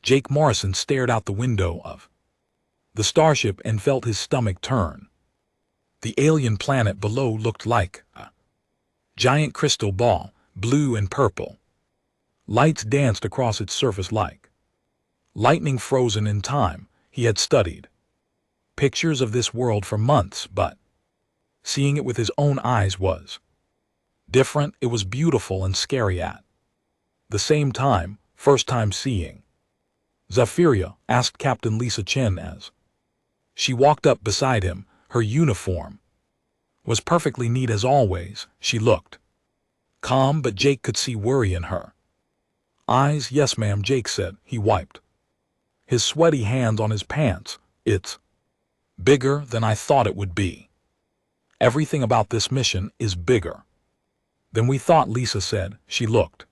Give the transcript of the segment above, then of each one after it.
Jake Morrison stared out the window of the starship and felt his stomach turn. The alien planet below looked like a giant crystal ball, blue and purple. Lights danced across its surface like lightning frozen in time. He had studied pictures of this world for months, but seeing it with his own eyes was different. It was beautiful and scary at the same time. First time seeing Zephyria? Asked Captain Lisa Chen as she walked up beside him. Her uniform was perfectly neat as always. She looked calm, but Jake could see worry in her eyes. Yes, ma'am, Jake said. He wiped his sweaty hands on his pants. It's bigger than I thought it would be. Everything about this mission is bigger than we thought, Lisa said. She looked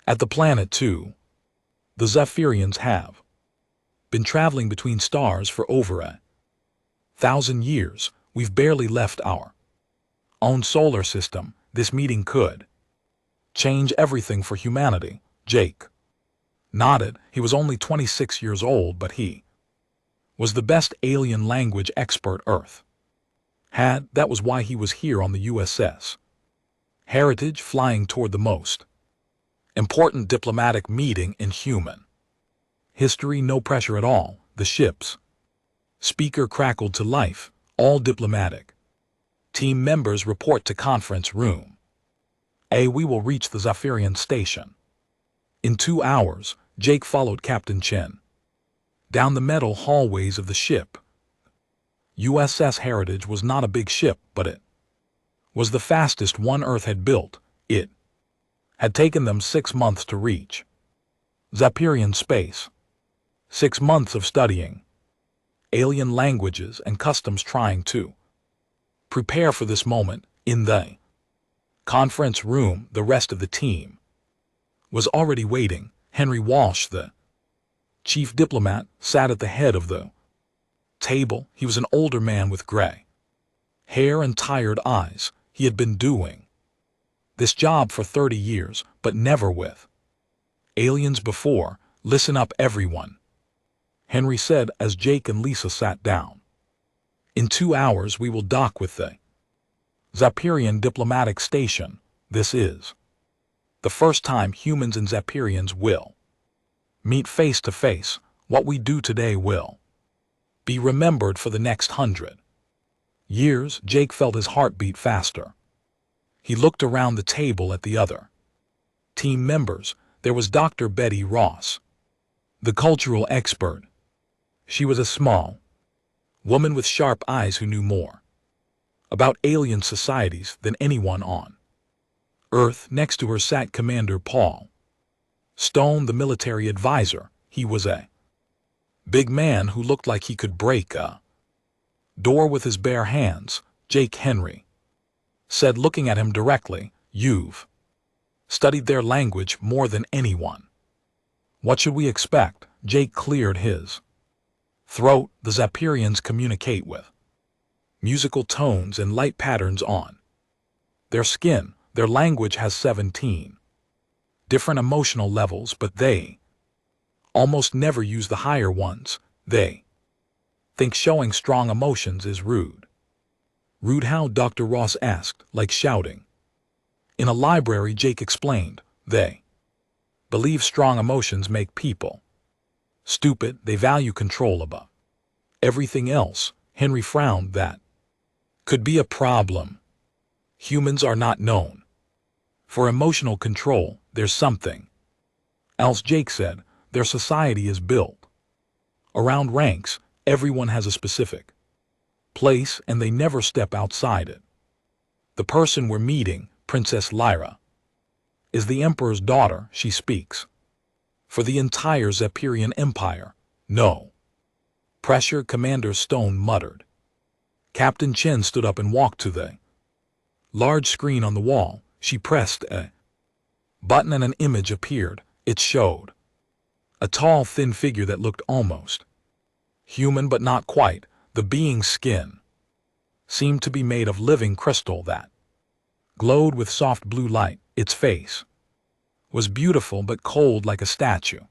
at the planet too. The Zephyrians have been traveling between stars for over 1,000 years. We've barely left our own solar system. This meeting could change everything for humanity. Jake nodded. He was only 26 years old, but he was the best alien language expert Earth had. That was why he was here on the USS Heritage, flying toward the most important diplomatic meeting in human history. No pressure at all. The ship's speaker crackled to life. All diplomatic team members report to conference room A. We will reach the Zephyrian station in 2 hours. Jake followed Captain Chen down the metal hallways of the ship. USS Heritage was not a big ship, but it was the fastest one Earth had built. It had taken them 6 months to reach Zephyrian space. 6 months of studying alien languages and customs, trying to prepare for this moment. In the conference room, the rest of the team was already waiting. Henry Walsh, the chief diplomat, sat at the head of the table. He was an older man with gray hair and tired eyes. He had been doing this job for 30 years, but never with aliens before. Listen up, everyone, Henry said as Jake and Lisa sat down. In 2 hours we will dock with the Zephyrian diplomatic station. This is the first time humans and Zephyrians will meet face to face. What we do today will be remembered for the next 100 years. Jake felt his heart beat faster. He looked around the table at the other team members. There was Dr. Betty Ross, the cultural expert. She was a small woman with sharp eyes who knew more about alien societies than anyone on Earth. Next to her sat Commander Paul Stone, the military advisor. He was a big man who looked like he could break a door with his bare hands. Jake, Henry said, looking at him directly, you've studied their language more than anyone. What should we expect? Jake cleared his throat. The Zephyrians communicate with musical tones and light patterns on their skin. Their language has 17 different emotional levels, but they almost never use the higher ones. They think showing strong emotions is rude. Rude how? Dr. Ross asked, like shouting in a library. Jake explained, they believe strong emotions make people stupid. They value control above everything else. Henry frowned. That could be a problem. Humans are not known for emotional control. There's something else, Jake said. Their society is built around ranks. Everyone has a specific place, and they never step outside it. The person we're meeting, Princess Lyra, is the Emperor's daughter. She speaks for the entire Zephyrian Empire. No pressure, Commander Stone muttered. Captain Chen stood up and walked to the large screen on the wall. She pressed a button and an image appeared. It showed a tall, thin figure that looked almost human, but not quite. The being's skin seemed to be made of living crystal that glowed with soft blue light. Its face was beautiful but cold, like a statue.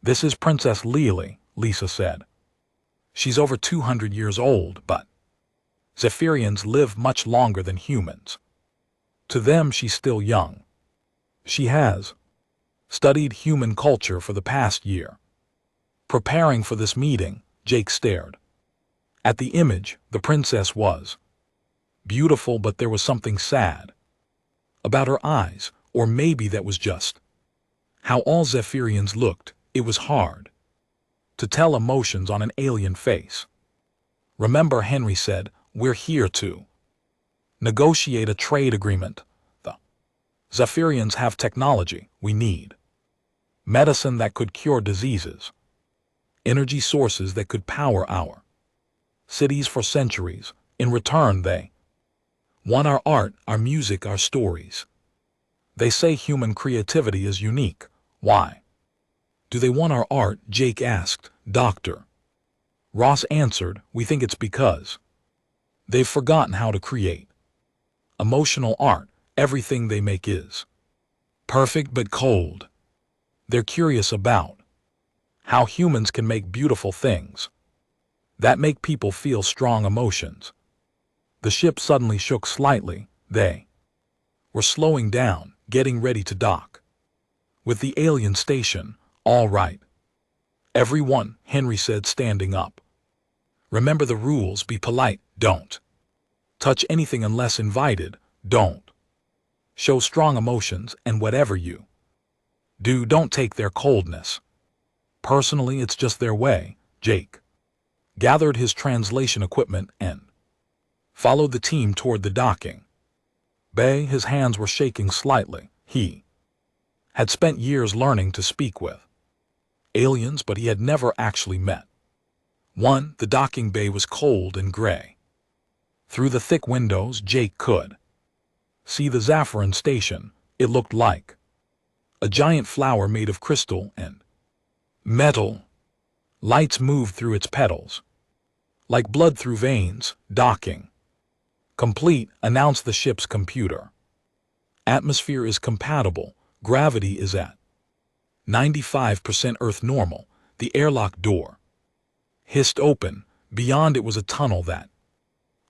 This is Princess Lily, Lisa said. She's over 200 years old, but Zephyrians live much longer than humans. To them, she's still young. She has studied human culture for the past year. Preparing for this meeting, Jake stared. At the image, the princess was beautiful, but there was something sad about her eyes, or maybe that was just how all Zephyrians looked. It was hard to tell emotions on an alien face. Remember, Henry said, we're here to negotiate a trade agreement. The Zephyrians have technology we need. Medicine that could cure diseases. Energy sources that could power our cities for centuries. In return, they want our art, our music, our stories. They say human creativity is unique. Why do they want our art? Jake asked. Dr. Ross answered, we think it's because they've forgotten how to create emotional art. Everything they make is perfect but cold. They're curious about how humans can make beautiful things that make people feel strong emotions. The ship suddenly shook slightly. They were slowing down, getting ready to dock with the alien station. All right, everyone, Henry said, standing up. Remember the rules. Be polite. Don't touch anything unless invited. Don't show strong emotions, and whatever you do, don't take their coldness personally. It's just their way. Jake gathered his translation equipment and followed the team toward the docking bay. His hands were shaking slightly. He had spent years learning to speak with aliens, but he had never actually met one. The docking bay was cold and gray. Through the thick windows, Jake could see the Zephyrian station. It looked like a giant flower made of crystal and metal. Lights moved through its petals like blood through veins. Docking complete, announced the ship's computer. Atmosphere is compatible. Gravity is at 95% Earth normal. The airlock door hissed open. Beyond it was a tunnel that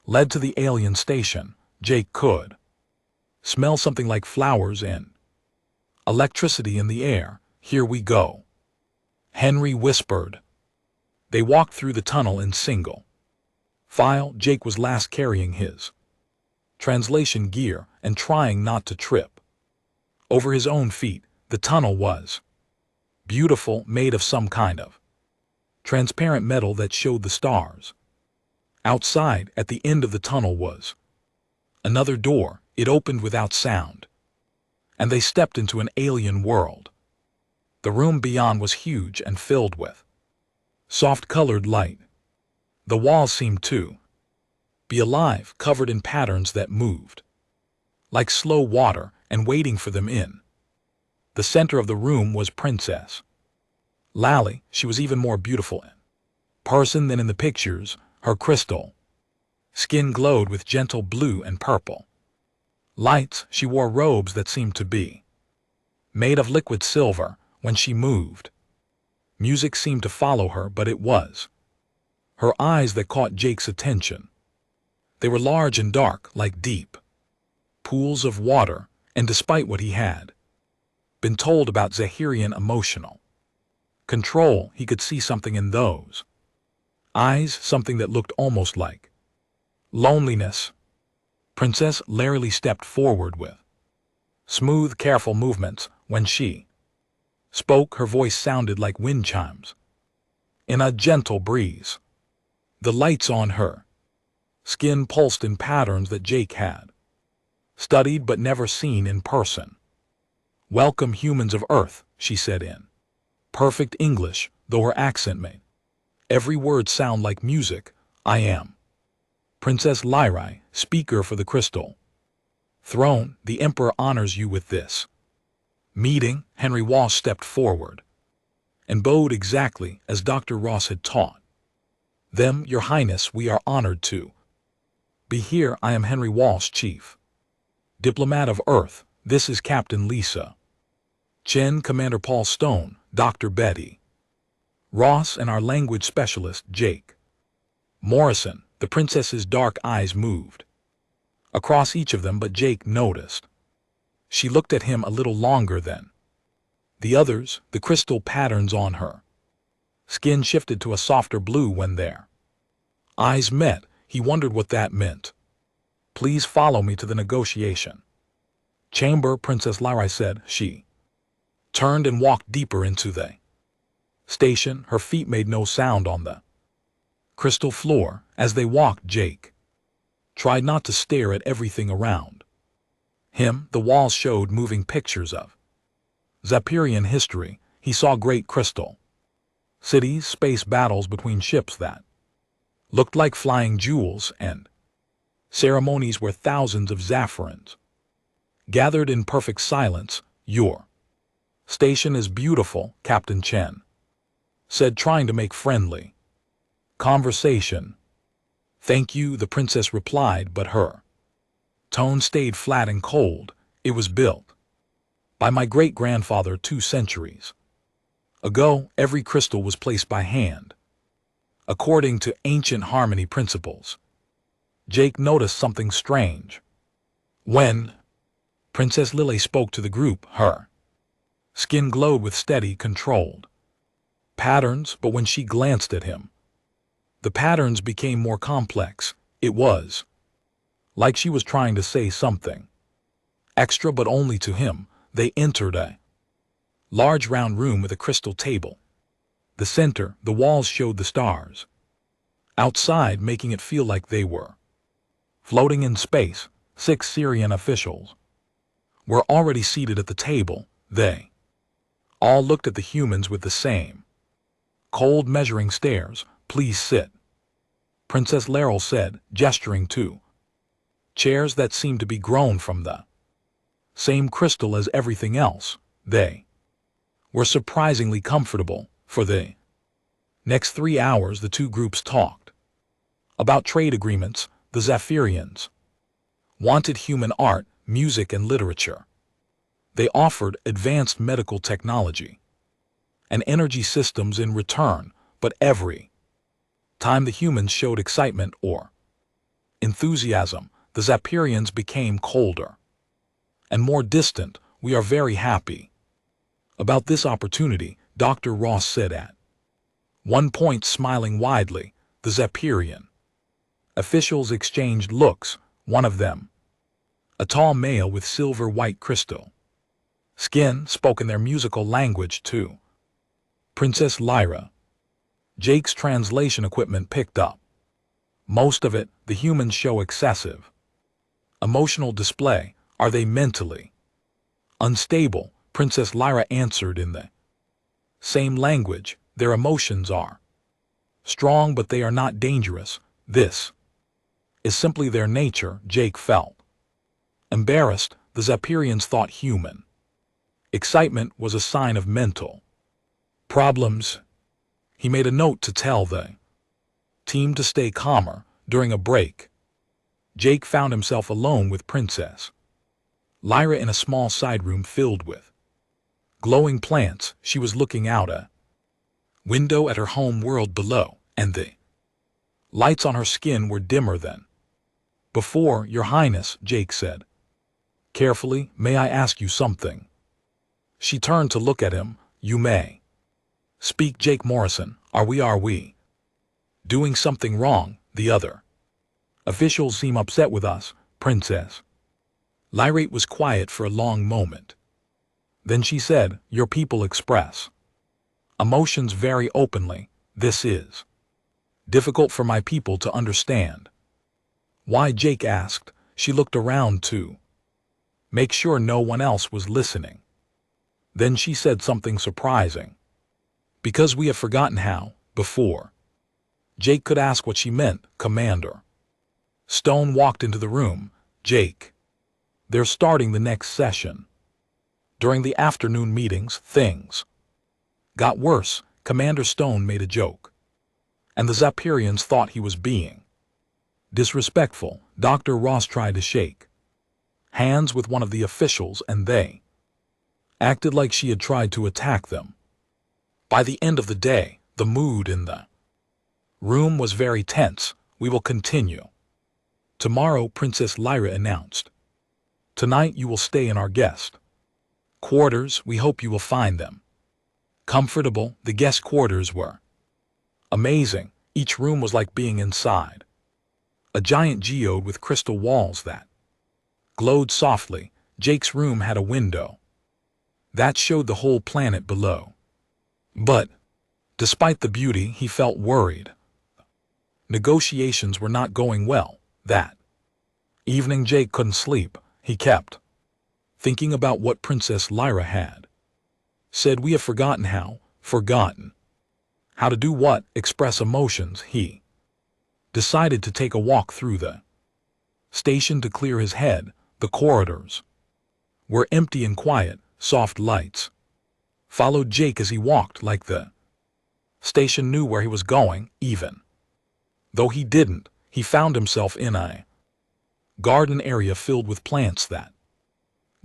led to the alien station. Jake could smell something like flowers and electricity in the air. Here we go, Henry whispered. They walked through the tunnel in single file. Jake was last, carrying his translation gear and trying not to trip over his own feet. The tunnel was beautiful, made of some kind of transparent metal that showed the stars. Outside, at the end of the tunnel, was another door. It opened without sound, and they stepped into an alien world. The room beyond was huge and filled with soft-colored light. The walls seemed to be alive, covered in patterns that moved like slow water and waiting for them in. The center of the room was Princess Lally. She was even more beautiful in person than in the pictures. Her crystal skin glowed with gentle blue and purple lights. She wore robes that seemed to be made of liquid silver. When she moved, music seemed to follow her, but it was her eyes that caught Jake's attention. They were large and dark, like deep pools of water, and despite what he had been told about Zephyrian emotional control, he could see something in those eyes, something that looked almost like loneliness. Princess Lily stepped forward with smooth, careful movements. When she spoke, her voice sounded like wind chimes in a gentle breeze. The lights on her skin pulsed in patterns that Jake had studied but never seen in person. Welcome, humans of Earth, she said in perfect English, though her accent made every word sound like music. I am Princess Lily, speaker for the Crystal Throne. The Emperor honors you with this meeting. Henry Walsh stepped forward and bowed exactly as Dr. Ross had taught them. Your Highness, we are honored to be here. I am Henry Walsh, Chief Diplomat of Earth. This is Captain Lisa Chen, Commander Paul Stone, Dr. Betty Ross and our language specialist, Jake. Morrison, the princess's dark eyes moved across each of them, but Jake noticed. She looked at him a little longer than the others, the crystal patterns on her skin shifted to a softer blue when their eyes met. He wondered what that meant. Please follow me to the negotiation chamber, Princess Lyra said. She turned and walked deeper into the station. Her feet made no sound on the crystal floor. As they walked, Jake tried not to stare at everything around him. The walls showed moving pictures of Zapperian history. He saw great crystal cities, space battles between ships that looked like flying jewels, and ceremonies where thousands of Zaffirans gathered in perfect silence. Your station is beautiful, Captain Chen said, trying to make friendly conversation. Thank you, the princess replied, but her tone stayed flat and cold. It was built by my great-grandfather 2 centuries ago. Every crystal was placed by hand, according to ancient harmony principles. Jake noticed something strange. When Princess Lily spoke to the group, her skin glowed with steady, controlled patterns, but when she glanced at him, the patterns became more complex. It was like she was trying to say something extra, but only to him. They entered a large round room with a crystal table. The center, the walls showed the stars outside, making it feel like they were floating in space. 6 Syrian officials were already seated at the table. They all looked at the humans with the same cold, measuring stares. Please sit, Princess Laurel said, gesturing to chairs that seemed to be grown from the same crystal as everything else. They were surprisingly comfortable. For the next 3 hours, the 2 groups talked about trade agreements. The Zaphirians wanted human art, music, and literature. They offered advanced medical technology and energy systems in return, but every time the humans showed excitement or enthusiasm, the Zapperians became colder and more distant. We are very happy about this opportunity, Dr. Ross said at one point, smiling widely. The Zapperian officials exchanged looks. One of them, a tall male with silver-white crystal skin, spoke in their musical language to Princess Lyra. Jake's translation equipment picked up most of it. The humans show excessive emotional display. Are they mentally unstable? Princess Lyra answered in the same language. Their emotions are strong, but they are not dangerous. This is simply their nature. Jake felt embarrassed. The Zapperians thought human excitement was a sign of mental problems. He made a note to tell the team to stay calmer. During a break, Jake found himself alone with Princess Lyra in a small side room filled with glowing plants. She was looking out a window at her home world below, and the lights on her skin were dimmer than before. Your Highness, Jake said carefully, may I ask you something? She turned to look at him. You may speak, Jake. Morrison, are we doing something wrong? The other officials seem upset with us. Princess Lyra was quiet for a long moment. Then she said, your people express emotions very openly. This is difficult for my people to understand. Why? Jake asked. She looked around to make sure no one else was listening. Then she said something surprising. Because we have forgotten how, before Jake could ask what she meant, Commander Stone walked into the room. Jake, they're starting the next session. During the afternoon meetings, things got worse. Commander Stone made a joke, and the Zapperians thought he was being disrespectful. Dr. Ross tried to shake hands with one of the officials, and they acted like she had tried to attack them. By the end of the day, The mood in the room was very tense. We will continue tomorrow, Princess Lyra announced. Tonight you will stay in our guest quarters. We hope you will find them comfortable. The guest quarters were amazing. Each room was like being inside a giant geode with crystal walls that glowed softly. Jake's room had a window that showed the whole planet below. But despite the beauty, he felt worried. Negotiations were not going well. That evening Jake couldn't sleep. He kept thinking about what Princess Lyra had said. We have forgotten how. Forgotten how to do what? Express emotions. He decided to take a walk through the station to clear his head. The corridors were empty and quiet. Soft lights followed Jake as he walked, like the station knew where he was going. Even though he didn't, he found himself in a garden area filled with plants that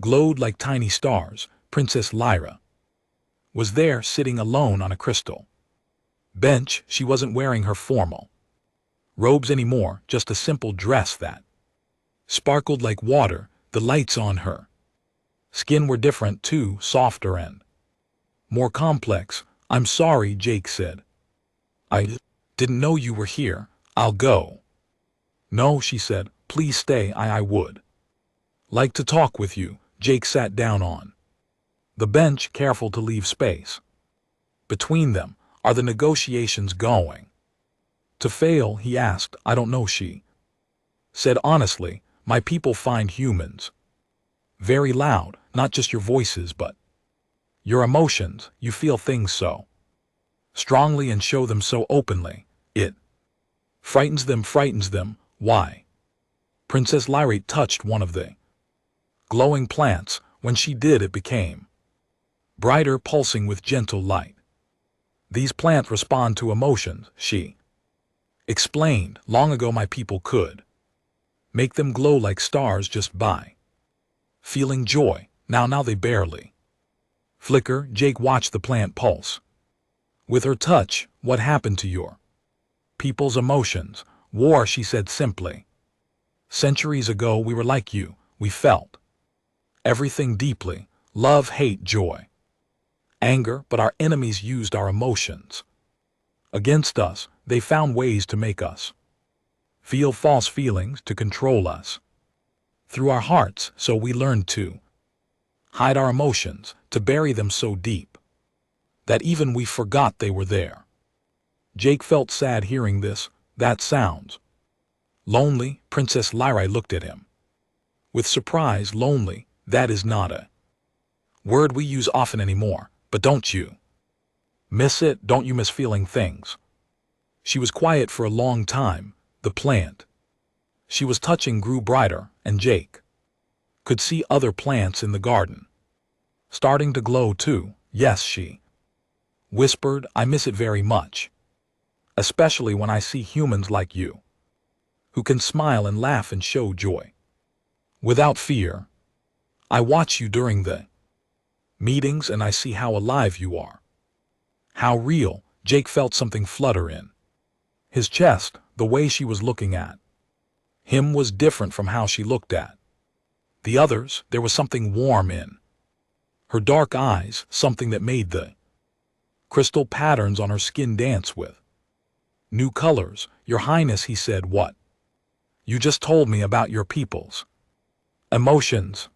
glowed like tiny stars. Princess Lyra was there, sitting alone on a crystal bench. She wasn't wearing her formal robes anymore, just a simple dress that sparkled like water. The lights on her skin were different too, softer and more complex. I'm sorry, Jake said. I didn't know you were here. I'll go. No, she said. Please stay. I would like to talk with you. Jake sat down on the bench, careful to leave space between them. Are the negotiations going to fail? He asked. I don't know, she said honestly. My people find humans very loud, not just your voices, but your emotions. You feel things so strongly and show them so openly. It frightens them. Why? Princess Lyra touched one of the glowing plants. When she did, it became brighter, pulsing with gentle light. These plants respond to emotions, she explained. Long ago my people could make them glow like stars just by feeling joy. Now they barely flicker. Jake watched the plant pulse with her touch. What happened to your people's emotions? War, she said simply. Centuries ago we were like you. We felt everything deeply. Love, hate, joy, anger. But our enemies used our emotions against us. They found ways to make us feel false feelings, to control us through our hearts. So we learned to hide our emotions, to bury them so deep that even we forgot they were there. Jake felt sad hearing this. That sounds lonely. Princess Lyra looked at him with surprise. Lonely, that is not a word we use often anymore. But don't you miss it? Don't you miss feeling things? She was quiet for a long time. The plant she was touching grew brighter, and Jake could see other plants in the garden starting to glow too. Yes, she whispered, I miss it very much. Especially when I see humans like you, who can smile and laugh and show joy without fear. I watch you during the meetings and I see how alive you are. How real. Jake felt something flutter in his chest. The way she was looking at him was different from how she looked at the others. There was something warm in her dark eyes, something that made the crystal patterns on her skin dance with new colors. Your Highness, he said. What? You just told me about your people's emotions.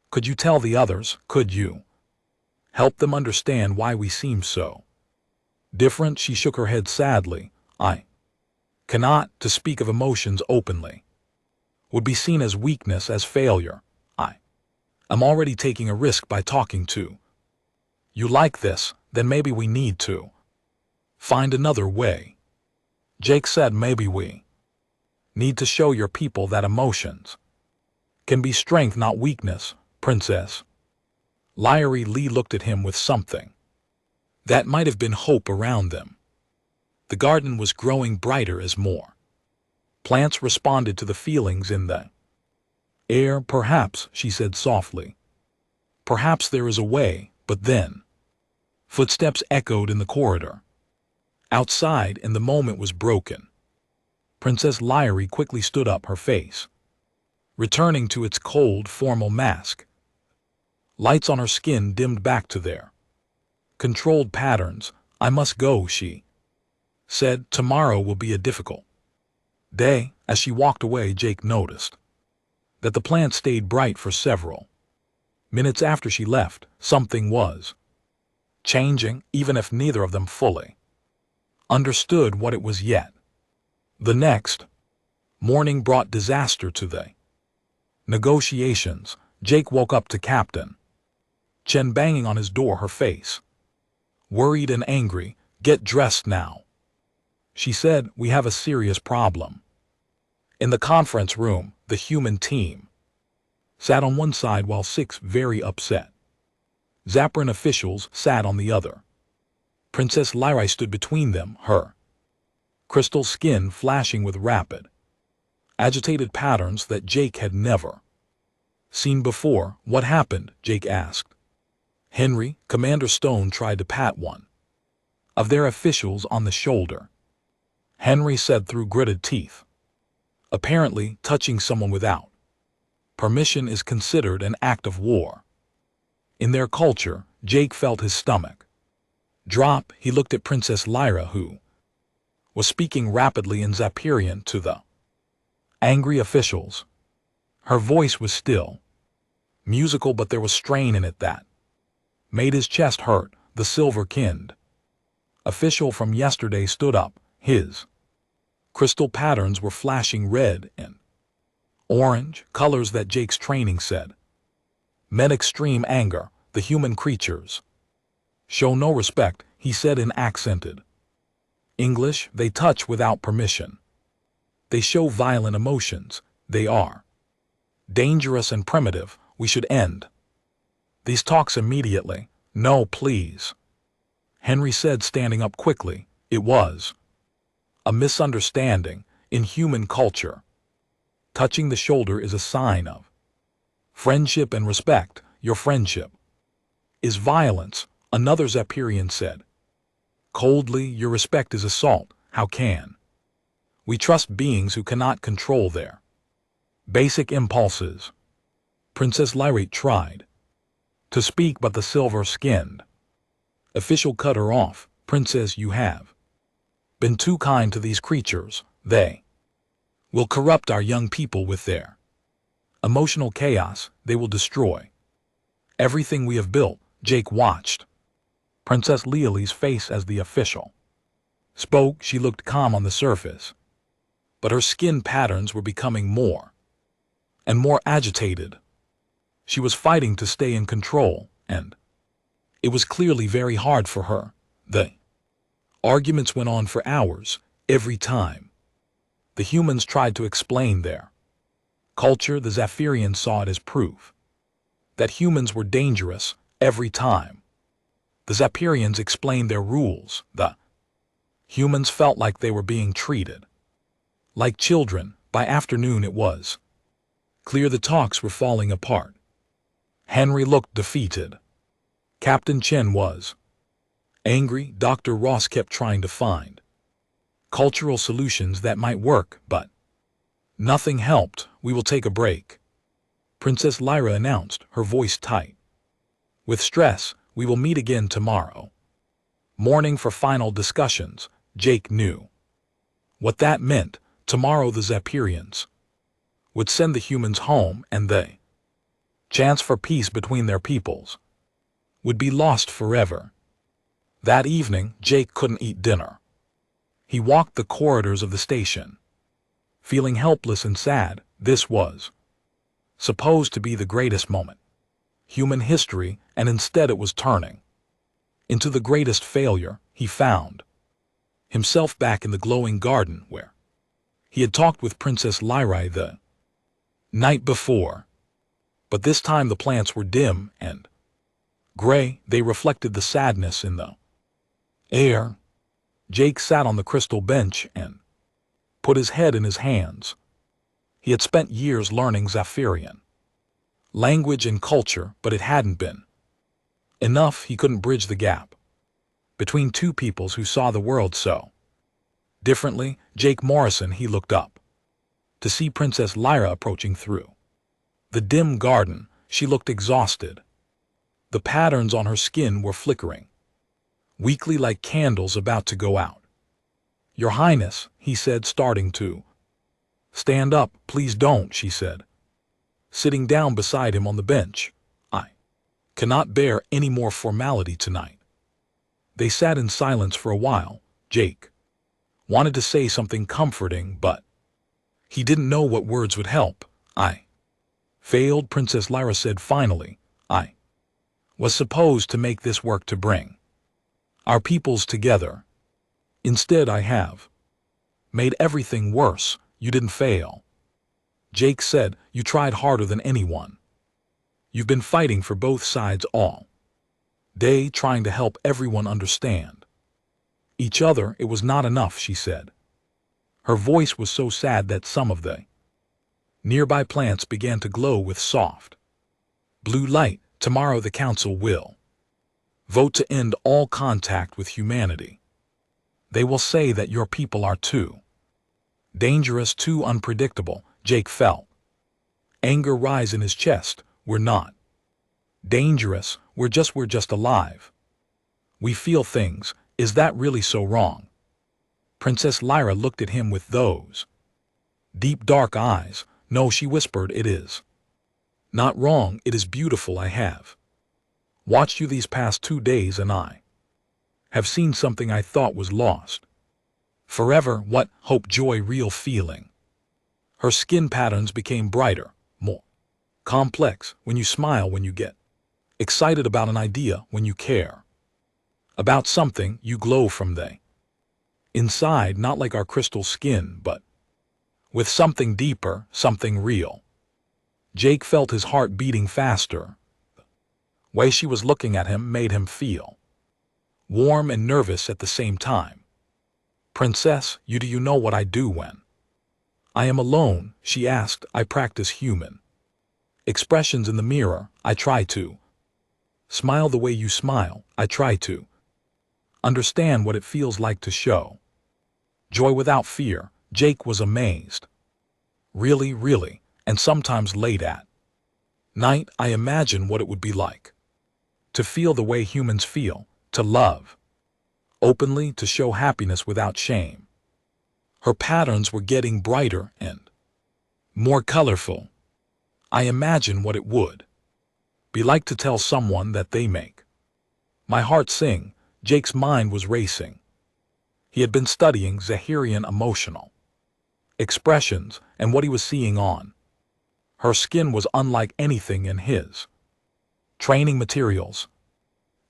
Could you tell the others? Could you help them understand why we seem so different? She shook her head sadly. I cannot. To speak of emotions openly would be seen as weakness, as failure. I am already taking a risk by talking to you like this. Then maybe we need to find another way. Jake said, maybe we need to show your people that emotions can be strength, not weakness. Princess Lyra looked at him with something that might have been hope around them. The garden was growing brighter as more plants responded to the feelings in the air. Perhaps, she said softly, perhaps there is a way. But then footsteps echoed in the corridor. Outside, and the moment was broken. Princess Lyra quickly stood up, her face returning to its cold, formal mask. Lights on her skin dimmed back to their controlled patterns. I must go, she said. Tomorrow will be a difficult day. As she walked away, Jake noticed that the plant stayed bright for several minutes after she left. Something was changing, even if neither of them fully understood what it was yet. The next morning brought disaster to the negotiations. Jake woke up to Captain Chen banging on his door, her face worried and angry. Get dressed now, she said. We have a serious problem. In the conference room, the human team sat on one side while 6 very upset Zapparan officials sat on the other. Princess Lyra stood between them, her crystal skin flashing with rapid, agitated patterns that Jake had never seen before. What happened? Jake asked. Henry, Commander Stone tried to pat one of their officials on the shoulder. Henry said through gritted teeth, apparently touching someone without permission is considered an act of war. In their culture, Jake felt his stomach drop. He looked at Princess Lyra, who was speaking rapidly in Zapparian to the angry officials. Her voice was still musical, but there was strain in it that made his chest hurt. The silver-skinned official from yesterday stood up. His crystal patterns were flashing red and orange, colors that Jake's training said meant extreme anger. The human creatures show no respect, he said in accented English. They touch without permission. They show violent emotions. They are dangerous and primitive. We should end these talks immediately. No, please, Henry said, standing up quickly. It was a misunderstanding. In human culture, touching the shoulder is a sign of friendship and respect. Your friendship is violence, another Zapparian said coldly. Your respect is assault. How can we trust beings who cannot control their basic impulses? Princess Lyra tried to speak, but the silver-skinned official cut her off. Princess, you have been too kind to these creatures. They will corrupt our young people with their emotional chaos. They will destroy everything we have built. Jake watched Princess Leoly's face as the official spoke. She looked calm on the surface, but her skin patterns were becoming more and more agitated. She was fighting to stay in control, and it was clearly very hard for her. The arguments went on for hours. Every time the humans tried to explain their culture, the Zapparians saw it as proof that humans were dangerous. Every time the Zapparians explained their rules, the humans felt like they were being treated like children. By afternoon, it was clear the talks were falling apart. Henry looked defeated. Captain Chen was angry. Dr. Ross kept trying to find cultural solutions that might work, but nothing helped. We will take a break, Princess Lyra announced, her voice tight with stress. We will meet again tomorrow morning for final discussions. Jake knew what that meant. Tomorrow the Zapparians would send the humans home, and the chance for peace between their peoples would be lost forever. That evening, Jake couldn't eat dinner. He walked the corridors of the station, feeling helpless and sad. This was supposed to be the greatest moment human history, and instead it was turning into the greatest failure. He found himself back in the glowing garden where he had talked with Princess Lyra the night before. But this time the plants were dim and gray. They reflected the sadness in the air. Jake sat on the crystal bench and put his head in his hands. He had spent years learning Zapparian language and culture, but it hadn't been enough. He couldn't bridge the gap Between two peoples who saw the world so differently, Jake Morrison, he looked up to see Princess Lyra approaching through the dim garden. She looked exhausted. The patterns on her skin were flickering weakly like candles about to go out. "Your Highness," he said, starting to stand up. "Please don't," she said, sitting down beside him on the bench. "I cannot bear any more formality tonight." They sat in silence for a while. Jake wanted to say something comforting, but he didn't know what words would help. "I failed," Princess Lyra said finally. "I was supposed to make this work to bring our peoples together. Instead, I have made everything worse." "You didn't fail," Jake said. "You tried harder than anyone. You've been fighting for both sides all day, trying to help everyone understand each other." "It was not enough," she said. Her voice was so sad that some of the nearby plants began to glow with soft blue light. "Tomorrow the council will vote to end all contact with humanity. They will say that your people are too dangerous, too unpredictable." Jake felt anger rise in his chest. "We're not dangerous, we're just alive. We feel things. Is that really so wrong?" Princess Lyra looked at him with those deep dark eyes. "No," she whispered, "it is not wrong, it is beautiful. I have watched you these past 2 days and I have seen something I thought was lost forever." "What?" "Hope, joy, real feeling." Her skin patterns became brighter, more complex. "When you smile, when you get excited about an idea, when you care about something, you glow from the inside, not like our crystal skin, but with something deeper, something real." Jake felt his heart beating faster. The way she was looking at him made him feel warm and nervous at the same time. "Princess, do you know what I do when I am alone?" she asked. "I practice human expressions in the mirror. I try to smile the way you smile. I try to understand what it feels like to show joy without fear." Jake was amazed. "Really, really? And sometimes late at night, I imagine what it would be like to feel the way humans feel, to love openly, to show happiness without shame." Her patterns were getting brighter and more colorful. "I imagine what it would be like to tell someone that they make my heart sing." Jake's mind was racing. He had been studying Zahirian emotional expressions, and what he was seeing on her skin was unlike anything in his training materials.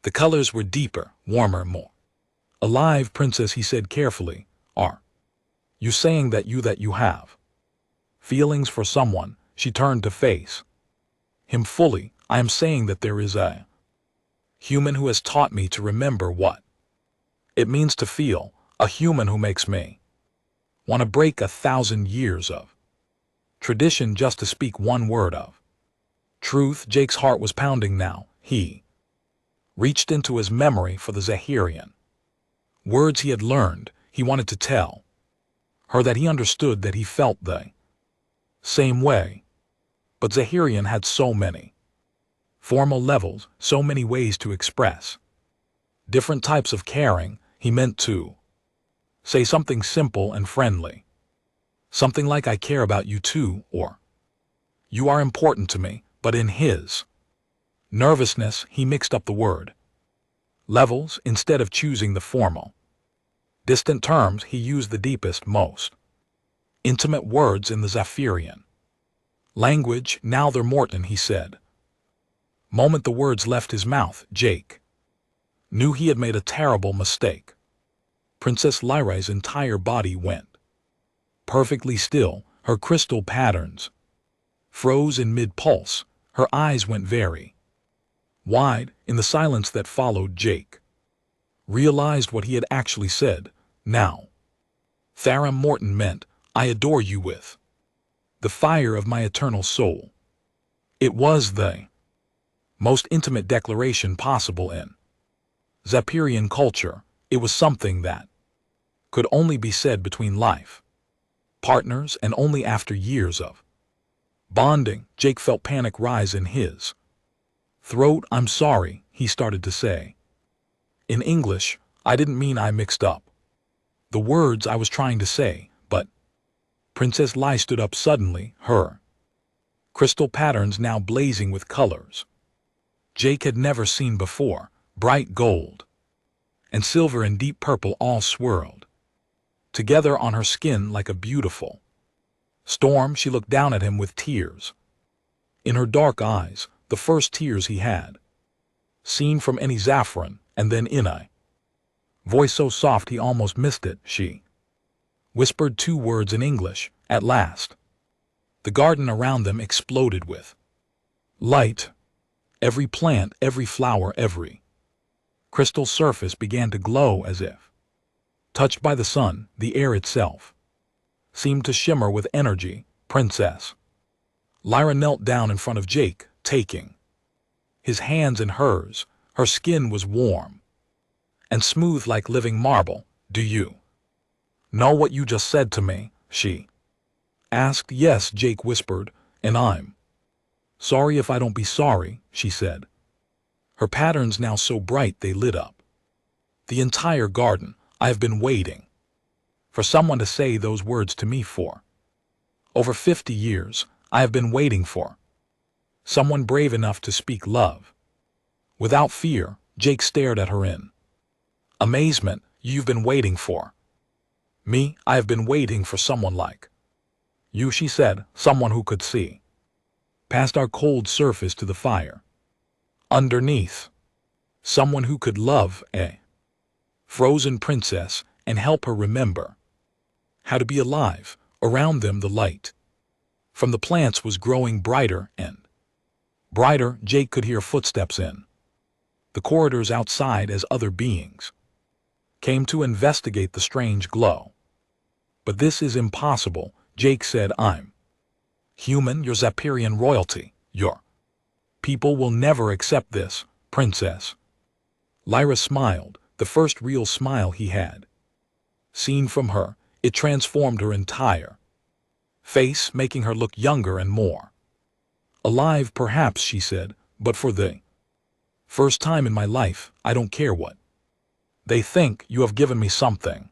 The colors were deeper, warmer, more alive. "Princess," he said carefully, "are you saying that you have feelings for someone?" She turned to face him fully. "I am saying that there is a human who has taught me to remember what it means to feel, a human who makes me want to break 1,000 years of tradition just to speak one word of truth." Jake's heart was pounding now. He reached into his memory for the Zahirian words he had learned. He wanted to tell her that he understood, that he felt the same way. But Zahirian had so many formal levels, so many ways to express different types of caring. He meant to say something simple and friendly. Something like, "I care about you too," or "You are important to me." But in his nervousness, he mixed up the word levels. Instead of choosing the formal, distant terms, he used the deepest, most intimate words in the Zafirian language. "Now they're Morton," he said. Moment the words left his mouth, Jake knew he had made a terrible mistake. Princess Lyra's entire body went perfectly still. Her crystal patterns froze in mid-pulse. Her eyes went very wide. In the silence that followed, Jake realized what he had actually said. Now, Thara Morton meant, "I adore you with the fire of my eternal soul." It was the most intimate declaration possible in Zapirian culture, it was something that could only be said between life partners and only after years of bonding. Jake felt panic rise in his throat. I'm sorry, he started to say. In English, I didn't mean I mixed up the words I was trying to say, but Princess Lai stood up suddenly, her crystal patterns now blazing with colors Jake had never seen before, bright gold and silver and deep purple all swirled together on her skin like a beautiful storm. She looked down at him with tears in her dark eyes, the first tears he had seen from any Zaffron, and then in a voice so soft he almost missed it, she whispered 2 words in English. At last, the garden around them exploded with light. Every plant, every flower, every crystal surface began to glow as if touched by the sun. The air itself seemed to shimmer with energy. Princess Lyra knelt down in front of Jake, taking his hands in hers. Her skin was warm and smooth like living marble. Do you know what you just said to me? She asked. Yes, Jake whispered, and I'm sorry if I don't be sorry, she said. Her patterns now so bright they lit up the entire garden. I have been waiting for someone to say those words to me for over 50 years. I have been waiting for someone brave enough to speak love without fear. Jake stared at her in amazement. You've been waiting for me? I have been waiting for someone like you, she said, someone who could see past our cold surface to the fire underneath, someone who could love a frozen princess and help her remember how to be alive. Around them the light from the plants was growing brighter and brighter. Jake could hear footsteps in the corridors outside as other beings came to investigate the strange glow. But this is impossible, Jake said. I'm human, you're Zapirian royalty. Your people will never accept this, Princess. Lyra smiled, the first real smile he had seen from her. It transformed her entire face, making her look younger and more alive. Perhaps, she said, but for the first time in my life, I don't care what they think. You have given me something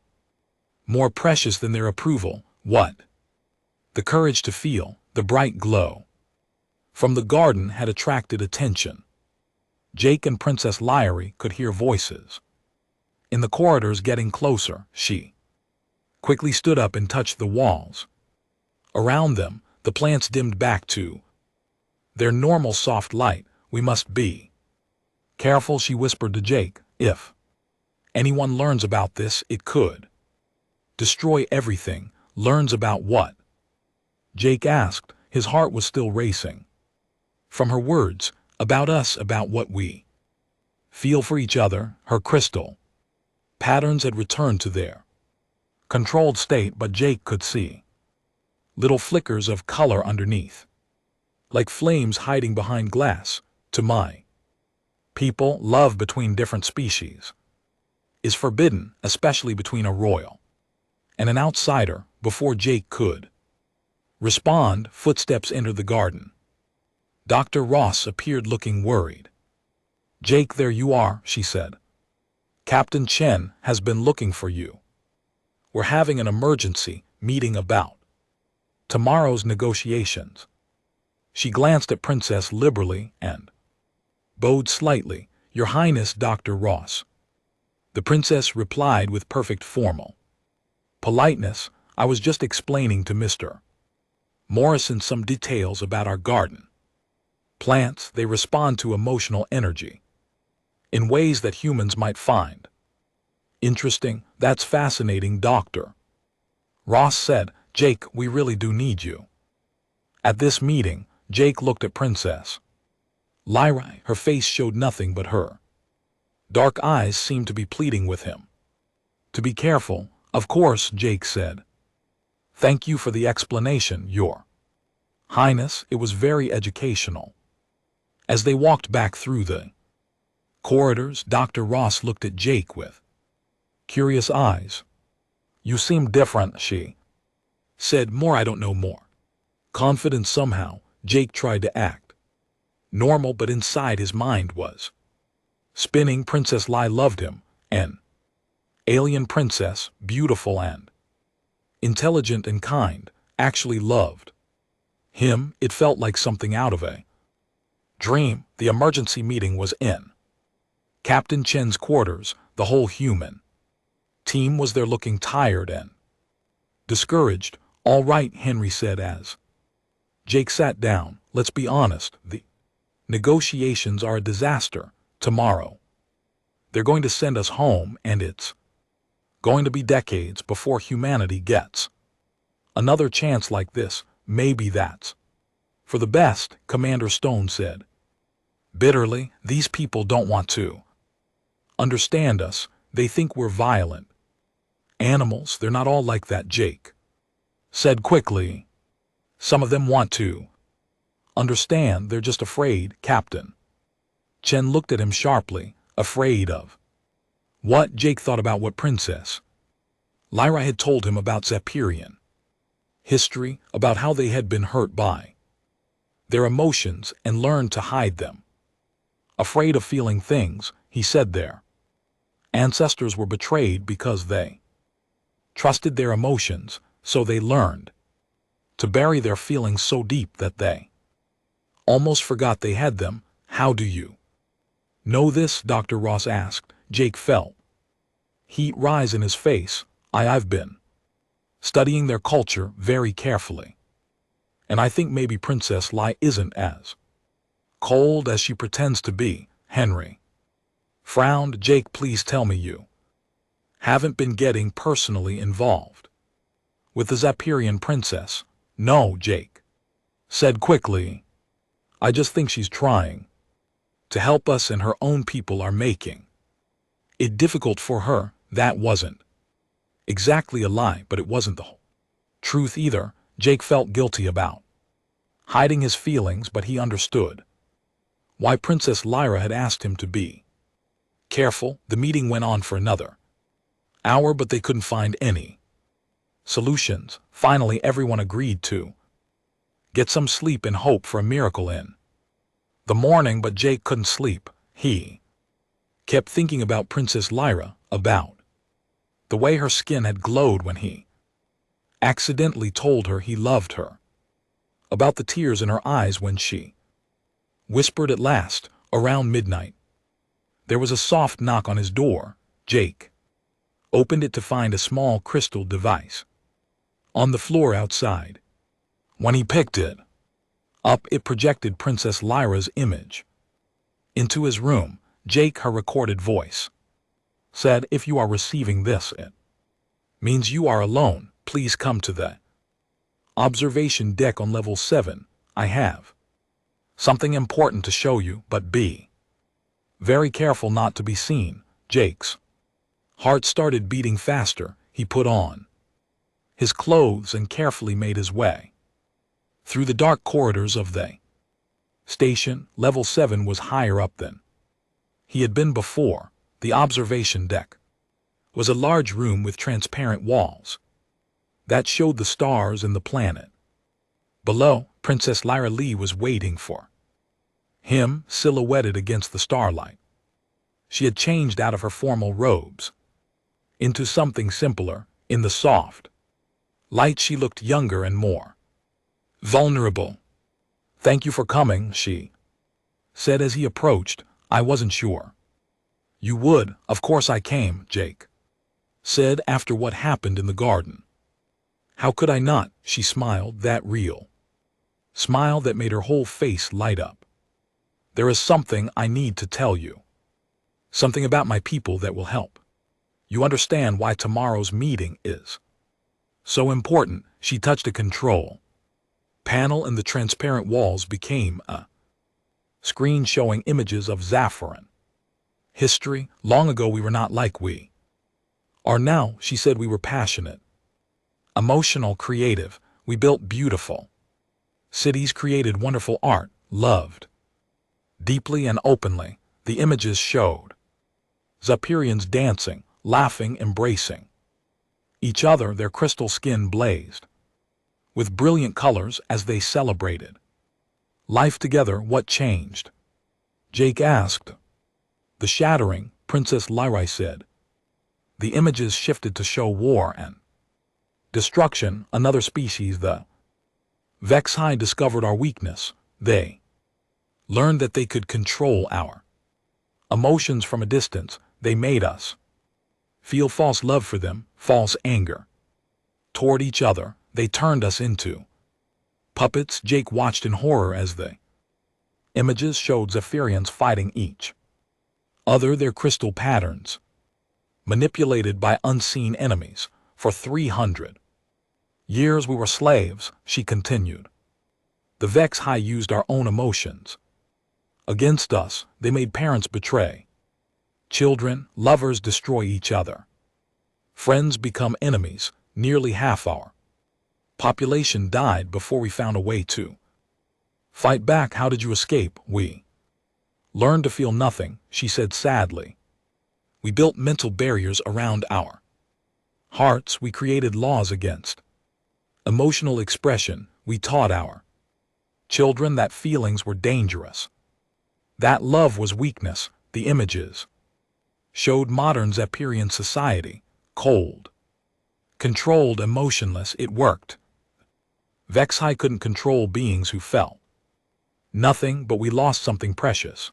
more precious than their approval. What? The courage to feel. The bright glow from the garden had attracted attention. Jake and Princess Lyra could hear voices in the corridors getting closer. She quickly stood up and touched the walls. Around them, the plants dimmed back to their normal soft light. We must be careful, she whispered to Jake. If anyone learns about this, it could destroy everything. Learns about what? Jake asked. His heart was still racing from her words. About us, about what we feel for each other. Her crystal patterns had returned to their controlled state, but Jake could see little flickers of color underneath, like flames hiding behind glass. To my people, love between different species is forbidden, especially between a royal and an outsider. Before Jake could respond, footsteps entered the garden. Dr. Ross appeared looking worried. Jake, there you are, she said. Captain Chen has been looking for you. We're having an emergency meeting about tomorrow's negotiations. She glanced at Princess liberally and bowed slightly. Your Highness, Dr. Ross. The princess replied with perfect formal politeness. I was just explaining to Mr. Morrison some details about our garden. Plants, they respond to emotional energy in ways that humans might find interesting. That's fascinating, Dr. Ross said. Jake, we really do need you at this meeting. Jake looked at Princess Lyra. Her face showed nothing but her dark eyes seemed to be pleading with him to be careful. Of course, Jake said. Thank you for the explanation, Your Highness. It was very educational. As they walked back through the Corridors. Dr. Ross looked at Jake with curious eyes. You seem different, she said. More I don't know more. Confident somehow, Jake tried to act normal, but inside his mind was spinning. Princess Lai loved him, an alien princess, beautiful and intelligent and kind, actually loved him. It felt like something out of a dream. The emergency meeting was in Captain Chen's quarters. The whole human team was there, looking tired and discouraged. All right, Henry said as Jake sat down. Let's be honest, the negotiations are a disaster. Tomorrow they're going to send us home, and it's going to be decades before humanity gets another chance like this. Maybe that's for the best, Commander Stone said bitterly. These people don't want to understand us. They think we're violent animals. They're not all like that, Jake said quickly. Some of them want to understand. They're just afraid. Captain Chen looked at him sharply. Afraid of what? Jake thought about what Princess Lyra had told him about Zephyrian history, about how they had been hurt by their emotions and learned to hide them. Afraid of feeling things, he said. Their ancestors were betrayed because they trusted their emotions, so they learned to bury their feelings so deep that they almost forgot they had them. How do you know this? Dr. Ross asked. Jake felt heat rise in his face. I've been studying their culture very carefully, and I think maybe Princess Lai isn't as cold as she pretends to be. Henry frowned. Jake, please tell me you haven't been getting personally involved with the Zephyrian princess. No, Jake said quickly. I just think she's trying to help us, and her own people are making it difficult for her. That wasn't exactly a lie, but it wasn't the whole truth either. Jake felt guilty about hiding his feelings, but he understood why Princess Lyra had asked him to be careful. The meeting went on for another hour, but they couldn't find any solutions. Finally, everyone agreed to get some sleep and hope for a miracle in the morning, but Jake couldn't sleep. He kept thinking about Princess Lyra, about the way her skin had glowed when he accidentally told her he loved her, about the tears in her eyes when she whispered. At last, around midnight, there was a soft knock on his door. Jake opened it to find a small crystal device on the floor outside. When he picked it up, it projected Princess Lyra's image into his room. Jake, her recorded voice said, if you are receiving this, it means you are alone. Please come to the observation deck on level 7. I have something important to show you, but be very careful not to be seen. Jake's heart started beating faster. He put on his clothes and carefully made his way through the dark corridors of the station. Level 7 was higher up than he had been before. The observation deck was a large room with transparent walls that showed the stars and the planet. Below, Princess Lyra Lee was waiting for him, silhouetted against the starlight. She had changed out of her formal robes into something simpler. In the soft light, she looked younger and more vulnerable. Thank you for coming, she said as he approached. I wasn't sure you would. Of course I came, Jake said, after what happened in the garden. How could I not? She smiled, that real smile that made her whole face light up. There is something I need to tell you. Something about my people that will help you understand why tomorrow's meeting is so important. She touched a control panel and the transparent walls became a screen showing images of Zephyrian history. Long ago we were not like we are now, she said. We were passionate, emotional, creative. We built beautiful cities, created wonderful art, loved deeply and openly. The images showed Zephyrians dancing, laughing, embracing each other. Their crystal skin blazed with brilliant colors as they celebrated life together. What changed? Jake asked. The shattering, Princess Lyra said. The images shifted to show war and destruction. Another species, the HFY, discovered our weakness. They learned that they could control our emotions from a distance. They made us feel false love for them, false anger toward each other. They turned us into puppets. Jake watched in horror as the images showed Zephyrians fighting each other, their crystal patterns manipulated by unseen enemies. For 300 years we were slaves, she continued. The HFY used our own emotions against us. They made parents betray children, lovers destroy each other, friends become enemies. Nearly half our population died before we found a way to fight back. How did you escape? We learned to feel nothing, she said sadly. We built mental barriers around our hearts. We created laws against emotional expression. We taught our children that feelings were dangerous, that love was weakness. The images showed modern Zephyrian society, cold, controlled, emotionless. It worked. HFY couldn't control beings who felt nothing, but we lost something precious.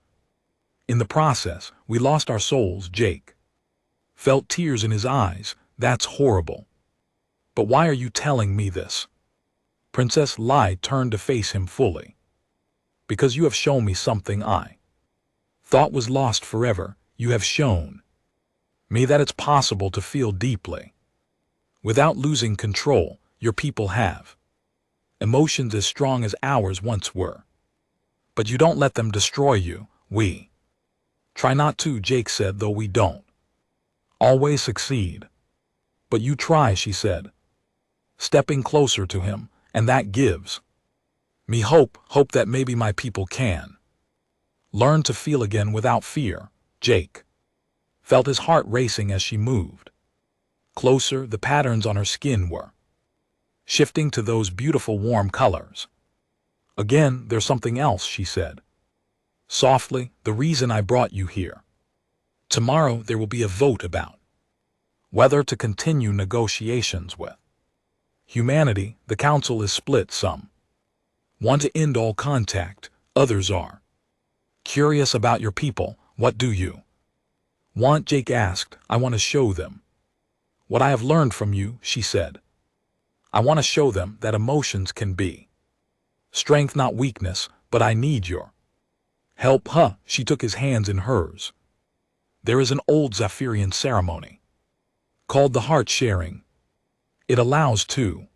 In the process, we lost our souls. Jake felt tears in his eyes. That's horrible. But why are you telling me this? Princess Lyra turned to face him fully. Because you have shown me something I thought was lost forever. You have shown me that it's possible to feel deeply without losing control. Your people have emotions as strong as ours once were. But you don't let them destroy you. We try not to, Jake said, though we don't always succeed. But you try, she said, stepping closer to him, and that gives me hope that maybe my people can learn to feel again without fear. Jake felt his heart racing as she moved closer. The patterns on her skin were shifting to those beautiful warm colors. Again, there's something else, she said softly. The reason I brought you here. Tomorrow there will be a vote about whether to continue negotiations with humanity. The council is split. Some want to end all contact. Others are curious about your people. What do you want? Jake asked. I want to show them what I have learned from you, she said. I want to show them that emotions can be strength, not weakness, but I need your help. She took his hands in hers. There is an old Zephyrian ceremony called the heart sharing. It allows two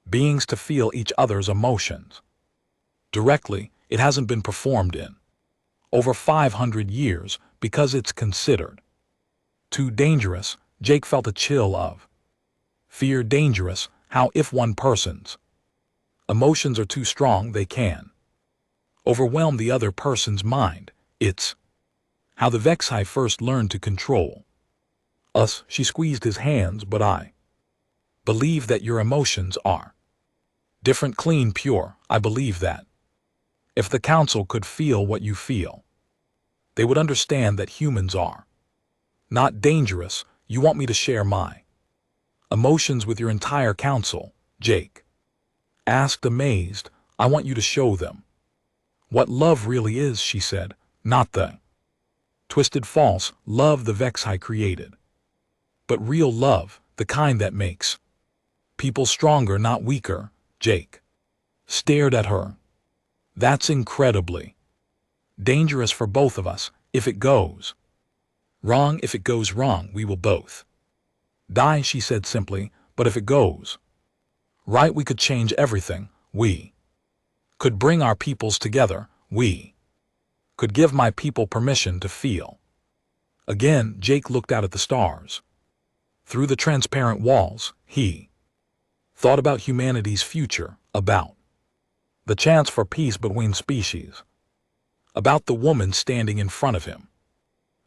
beings to feel each other's emotions directly. It hasn't been performed in over 500 years because it's considered too dangerous. Jake felt a chill of fear. Dangerous? How? If one person's emotions are too strong, they can overwhelm the other person's mind. It's how the HFY first learned to control us. She squeezed his hands. But I believe that your emotions are different, clean, pure. I believe that if the council could feel what you feel, they would understand that humans are not dangerous. You want me to share my emotions with your entire council? Jake asked, amazed. I want you to show them what love really is, she said, not the twisted false love the HFY created, but real love, the kind that makes people stronger, not weaker. Jake stared at her. That's incredibly dangerous for both of us. If it goes wrong, we will both die, she said simply. But if it goes right, we could change everything. We could bring our peoples together. We could give my people permission to feel again. Jake looked out at the stars. Through the transparent walls, he thought about humanity's future, about the chance for peace between species, about the woman standing in front of him,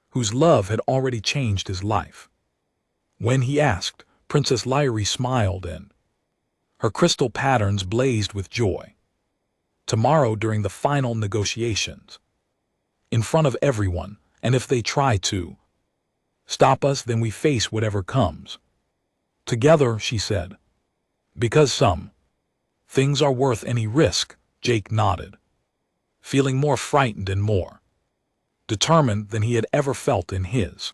whose love had already changed his life. When he asked, Princess Lyra smiled and her crystal patterns blazed with joy. Tomorrow during the final negotiations, in front of everyone, and if they try to stop us, then we face whatever comes. Together, she said. Because some things are worth any risk, Jake nodded, feeling more frightened and more determined than he had ever felt in his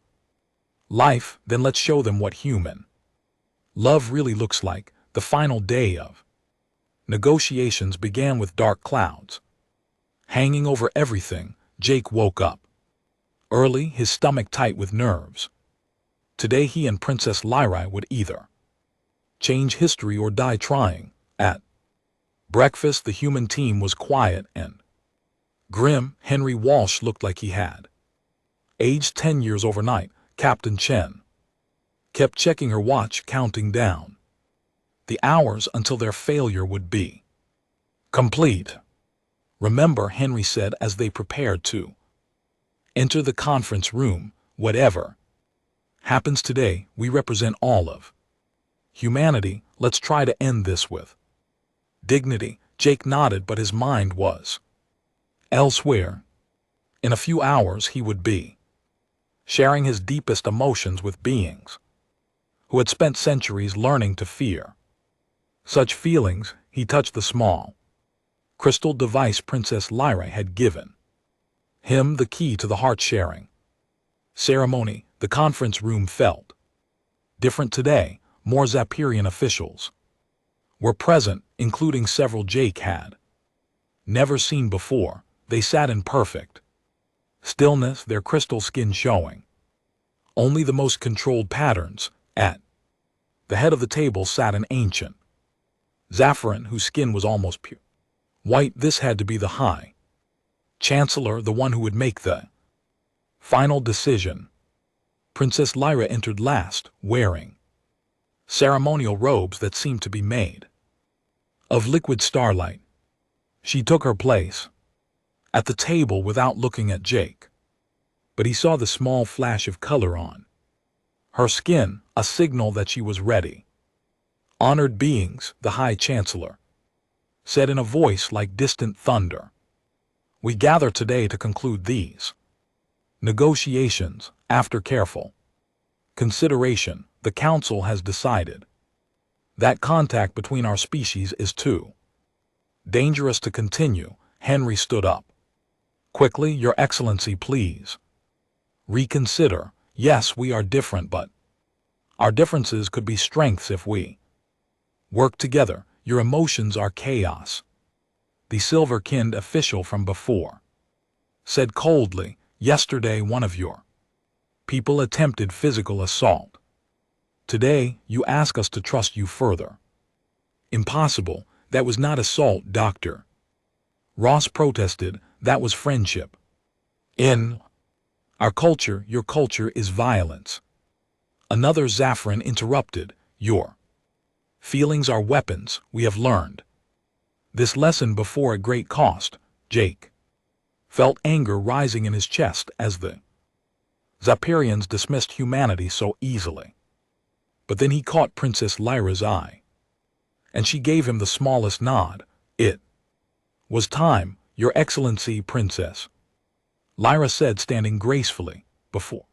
life. Then let's show them what human love really looks like. The final day of negotiations began with dark clouds hanging over everything. Jake woke up early, his stomach tight with nerves. Today he and Princess Lyra would either change history or die trying. At breakfast, the human team was quiet and grim. Henry Walsh looked like he had aged 10 years overnight. Captain Chen kept checking her watch, counting down the hours until their failure would be complete. Remember, Henry said as they prepared to enter the conference room, whatever happens today, we represent all of humanity. Let's try to end this with dignity. Jake nodded, but his mind was elsewhere. In a few hours he would be sharing his deepest emotions with beings who had spent centuries learning to fear such feelings. He touched the small crystal device Princess Lyra had given him, the key to the heart-sharing ceremony. The conference room felt different today. More Zapirian officials were present, including several Jake had never seen before. They sat in perfect stillness, their crystal skin showing only the most controlled patterns. At the head of the table sat an ancient Zaffirin whose skin was almost pure white. This had to be the High Chancellor, the one who would make the final decision. Princess Lyra entered last, wearing ceremonial robes that seemed to be made of liquid starlight. She took her place at the table without looking at Jake, but he saw the small flash of color on her skin, a signal that she was ready. Honored beings, the High Chancellor said in a voice like distant thunder, we gather today to conclude these negotiations. After careful consideration, the Council has decided that contact between our species is too dangerous to continue. Henry stood up quickly. Your Excellency, please reconsider. Yes, we are different, but our differences could be strengths if we work together. Your emotions are chaos. The silver-skinned official from before said coldly, yesterday one of your people attempted physical assault. Today, you ask us to trust you further. Impossible. That was not assault, Dr. Ross protested. That was friendship. In our culture, your culture is violence. Another Zaffirin interrupted. Your feelings are weapons. We have learned this lesson before at great cost. Jake felt anger rising in his chest as the Zapirians dismissed humanity so easily. But then he caught Princess Lyra's eye, and she gave him the smallest nod. It was time, Your Excellency, Princess Lyra said, standing gracefully. Before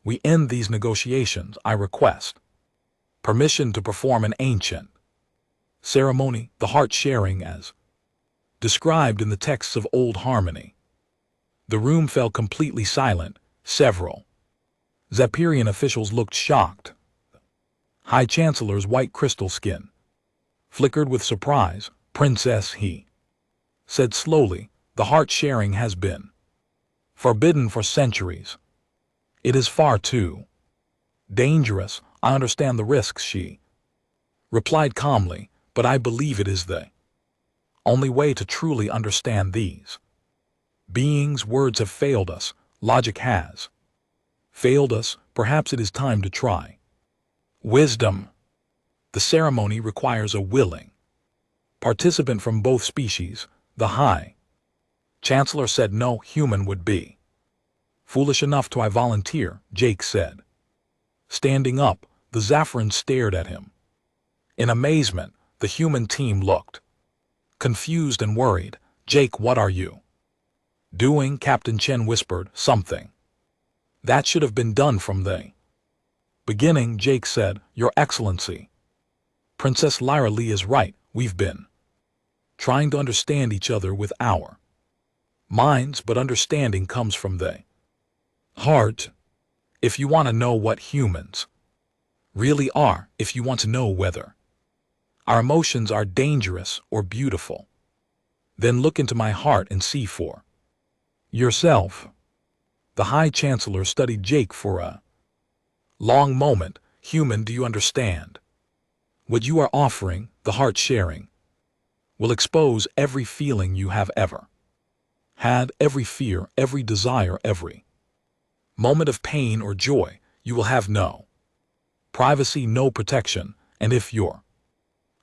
we end these negotiations, I request permission to perform an ancient ceremony, the heart-sharing as described in the texts of old harmony. The room fell completely silent. Several Zapirian officials looked shocked. High Chancellor's white crystal skin flickered with surprise. Princess, he said slowly, the heart-sharing has been forbidden for centuries. It is far too dangerous. I understand the risks, she replied calmly, but I believe it is the only way to truly understand these beings. Words have failed us. Logic has failed us. Perhaps it is time to try wisdom. The ceremony requires a willing participant from both species. The High Chancellor said no human would be foolish enough to volunteer, Jake said. Standing up, the Zaffrans stared at him. In amazement, the human team looked confused and worried. Jake, what are you doing? Captain Chen whispered. Something that should have been done from the beginning, Jake said. Your Excellency, Princess Lyra Lee is right. We've been trying to understand each other with our minds, but understanding comes from the heart. If you want to know what humans really are, if you want to know whether our emotions are dangerous or beautiful, then look into my heart and see for yourself. The High Chancellor studied Jake for a long moment. Human, do you understand? What you are offering, the heart sharing, will expose every feeling you have ever had, every fear, every desire, every moment of pain or joy. You will have no privacy, no protection, and if your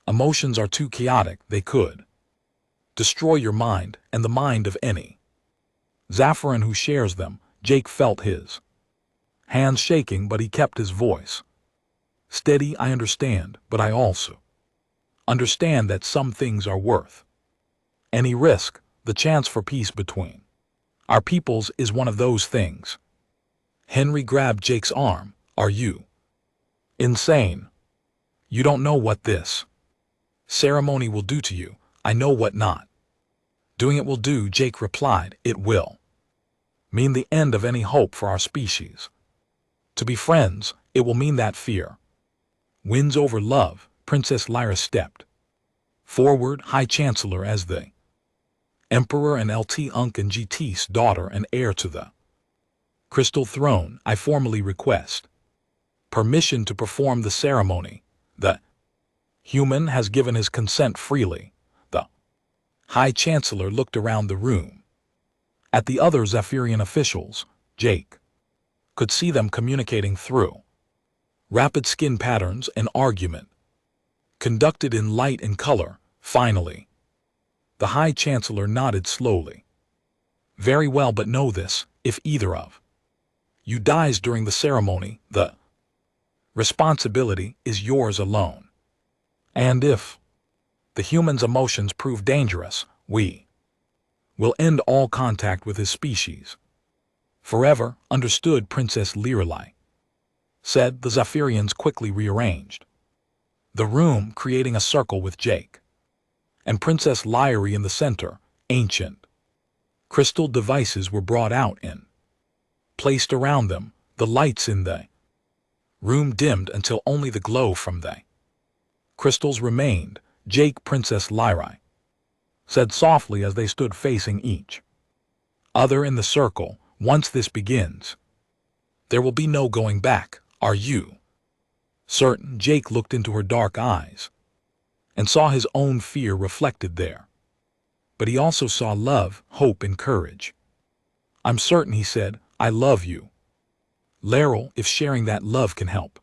emotions are too chaotic, they could destroy your mind and the mind of any Zaffran who shares them. Jake felt his hands shaking, but he kept his voice steady. I understand, but I also understand that some things are worth any risk. The chance for peace between our peoples is one of those things. Henry grabbed Jake's arm. Are you insane? You don't know what this ceremony will do to you. I know what not doing it will do, Jake replied. It will mean the end of any hope for our species to be friends. It will mean that fear wins over love. Princess Lyra stepped forward. High Chancellor, as the Emperor and LT Unc and GT's daughter and heir to the Crystal Throne, I formally request permission to perform the ceremony. The human has given his consent freely. The High Chancellor looked around the room at the other Zephyrian officials. Jake could see them communicating through rapid skin patterns and argument conducted in light and color. Finally, the High Chancellor nodded slowly. Very well, but know this, if either of you dies during the ceremony, the responsibility is yours alone. And if the human's emotions prove dangerous, we will end all contact with his species forever. Understood, Princess Lirelai said. The Zephyrians quickly rearranged the room, creating a circle with Jake and Princess Lyra in the center. Ancient crystal devices were brought out and placed around them. The lights in the room dimmed until only the glow from the crystals remained. Jake, Princess Lyra said softly as they stood facing each other in the circle. Once this begins, there will be no going back. Are you certain? Jake looked into her dark eyes and saw his own fear reflected there. But he also saw love, hope, and courage. I'm certain, he said. I love you, Laryl. If sharing that love can help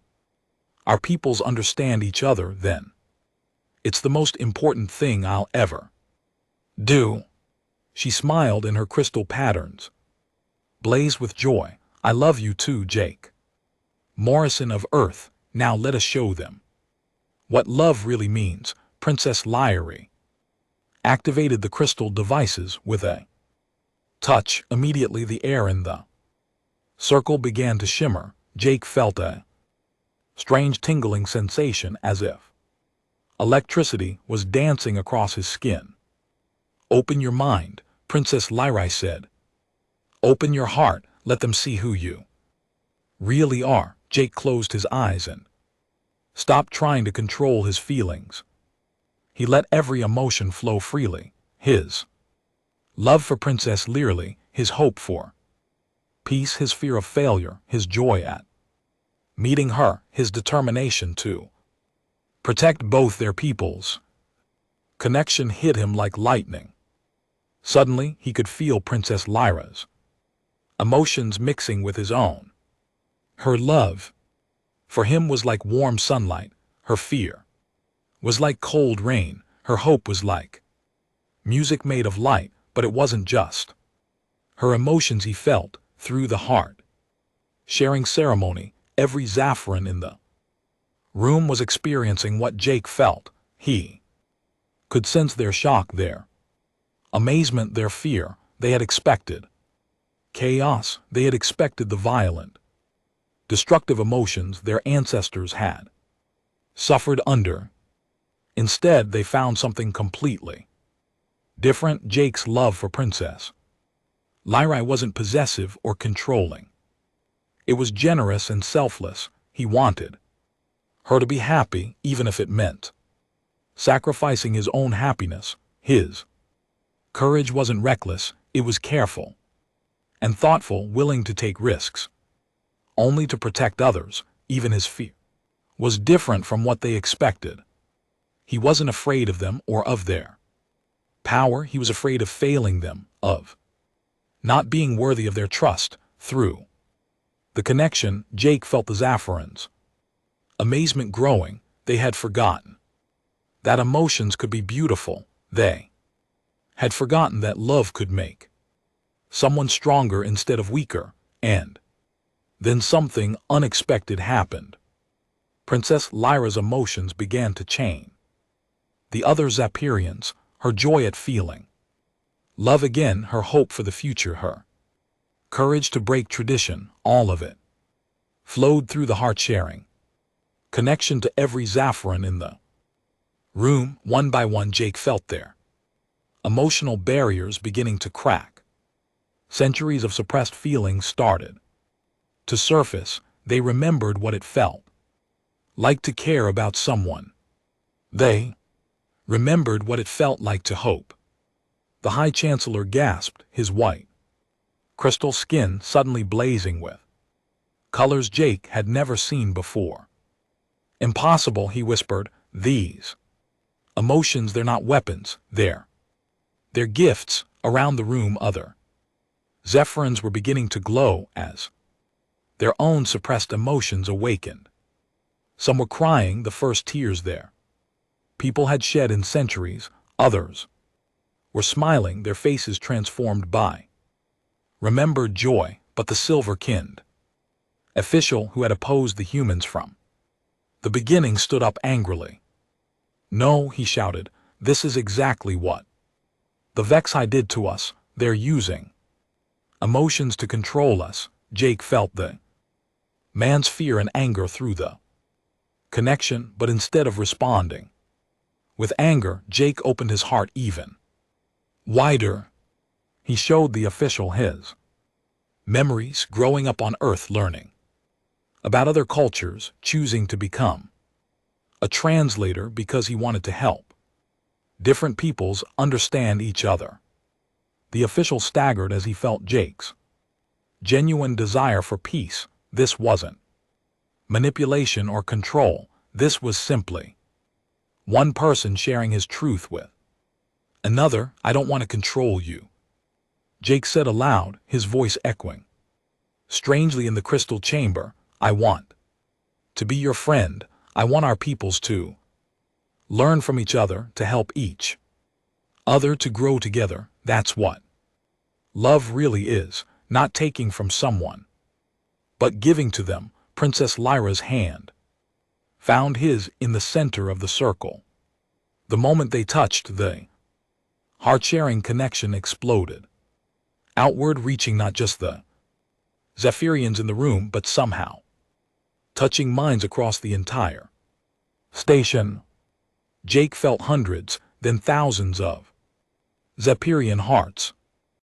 our peoples understand each other, then it's the most important thing I'll ever do. She smiled, and her crystal patterns blazed with joy. I love you too, Jake Morrison of Earth. Now let us show them what love really means. Princess Lyra activated the crystal devices with a touch. Immediately the air in the circle began to shimmer. Jake felt a strange tingling sensation, as if electricity was dancing across his skin. Open your mind, Princess Lyra said. Open your heart. Let them see who you really are. Jake closed his eyes and stopped trying to control his feelings. He let every emotion flow freely. His love for Princess Lyra, his hope for peace, his fear of failure, his joy at meeting her, his determination to protect both their peoples. Connection hit him like lightning. Suddenly, he could feel Princess Lyra's emotions mixing with his own. Her love for him was like warm sunlight. Her fear was like cold rain. Her hope was like music made of light. but it wasn't just her emotions he felt through the heart. Sharing ceremony, every Zaffiran in the room was experiencing what Jake felt. He could sense their shock, their amazement, their fear. They had expected chaos. They had expected the violent, destructive emotions their ancestors had suffered under. Instead, they found something completely different. Jake's love for Princess Lyra wasn't possessive or controlling. It was generous and selfless. He wanted her to be happy, even if it meant sacrificing his own happiness. His courage wasn't reckless, it was careful and thoughtful, willing to take risks, only to protect others. Even his fear was different from what they expected. He wasn't afraid of them or of their power, he was afraid of failing them, of not being worthy of their trust. Through the connection, Jake felt the Zaffirans' amazement growing. They had forgotten that emotions could be beautiful. They had forgotten that love could make someone stronger instead of weaker. And then something unexpected happened. Princess Lyra's emotions began to change. The other Zappirians, her joy at feeling love again, her hope for the future, her courage to break tradition, all of it flowed through the heart-sharing connection to every Zaffiran in the room. One by one, Jake felt their emotional barriers beginning to crack. Centuries of suppressed feelings started to surface. They remembered what it felt like to care about someone. They remembered what it felt like to hope. The High Chancellor gasped, his white crystal skin suddenly blazing with colors Jake had never seen before. Impossible, he whispered. These emotions, they're not weapons, they're gifts. Around the room, other Zephyrins were beginning to glow as their own suppressed emotions awakened. Some were crying the first tears their people had shed in centuries. Others were smiling, their faces transformed by remembered joy. But the silver-skinned official who had opposed the humans from the beginning stood up angrily. No, he shouted, this is exactly what the Vexi did to us. They're using emotions to control us. Jake felt the man's fear and anger through the connection, but instead of responding with anger, Jake opened his heart even wider. He showed the official his memories growing up on Earth, learning about other cultures, choosing to become a translator because he wanted to help different peoples understand each other. The official staggered as he felt Jake's genuine desire for peace. This wasn't manipulation or control. This was simply one person sharing his truth with another. I don't want to control you, Jake said aloud, his voice echoing strangely in the crystal chamber. I want to be your friend. I want our peoples to learn from each other, to help each other, to grow together. That's what love really is, not taking from someone, but giving to them. Princess Lyra's hand found his in the center of the circle. The moment they touched, the heart-sharing connection exploded outward, reaching not just the Zephyrians in the room, but somehow touching minds across the entire station. Jake felt hundreds, then thousands of Zephyrian hearts